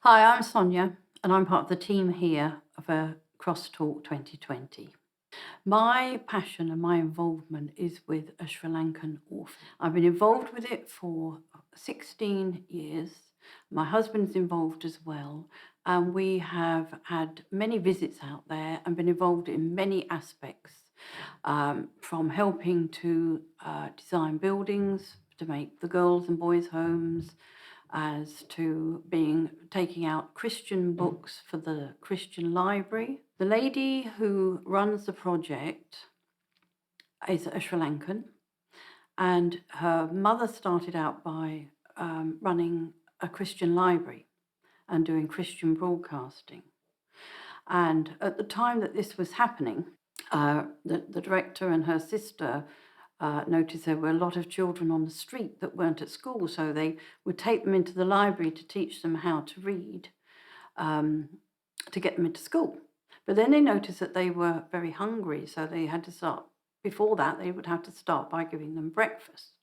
Hi, I'm Sonia, and I'm part of the team here of Crosstalk 2020. My passion and my involvement is with a Sri Lankan orphan. I've been involved with it for 16 years. My husband's involved as well, and we have had many visits out there and been involved in many aspects, from helping to design buildings to make the girls' and boys' homes, as to taking out Christian books for the Christian library. The lady who runs the project is a Sri Lankan, and her mother started out by running a Christian library and doing Christian broadcasting. And at the time that this was happening, the director and her sister noticed there were a lot of children on the street that weren't at school, so they would take them into the library to teach them how to read, to get them into school. But then they noticed that they were very hungry, so they had to start. Before that, they would have to start by giving them breakfast.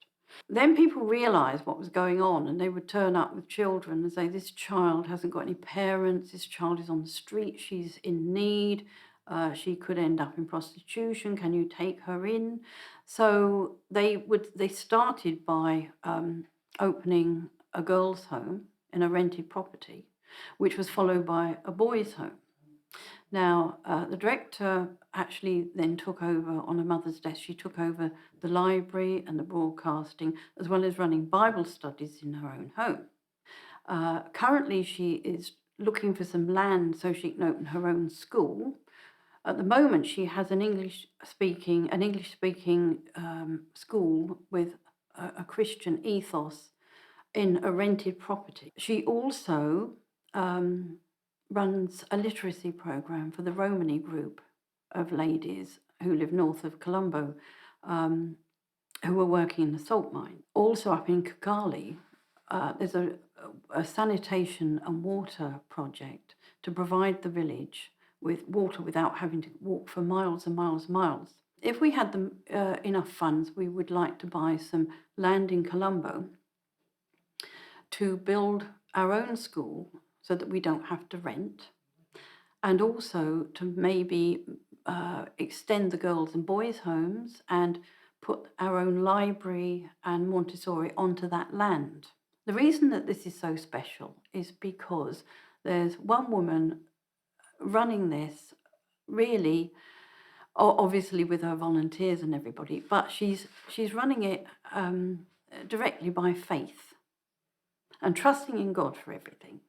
Then people realised what was going on, and they would turn up with children and say, "This child hasn't got any parents, this child is on the street, she's in need, she could end up in prostitution, can you take her in?" So they started by opening a girls' home in a rented property, which was followed by a boys' home. Now, the director actually then took over on her mother's death. She took over the library and the broadcasting, as well as running Bible studies in her own home. Currently, she is looking for some land so she can open her own school. At the moment, she has an English-speaking school with a Christian ethos in a rented property. She also runs a literacy program for the Romani group of ladies who live north of Colombo, who are working in the salt mine. Also up in Kigali, there's a sanitation and water project to provide the village with water without having to walk for miles and miles and miles. If we had enough funds, we would like to buy some land in Colombo to build our own school so that we don't have to rent, and also to maybe extend the girls' and boys' homes and put our own library and Montessori onto that land. The reason that this is so special is because there's one woman running this, really, obviously with her volunteers and everybody, but she's running it directly by faith and trusting in God for everything.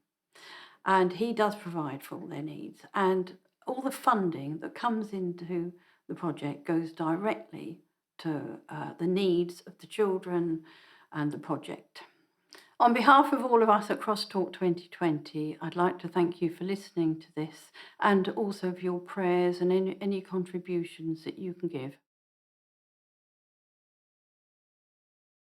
And he does provide for all their needs. And all the funding that comes into the project goes directly to the needs of the children and the project. On behalf of all of us at Crosstalk 2020, I'd like to thank you for listening to this, and also for your prayers and any contributions that you can give.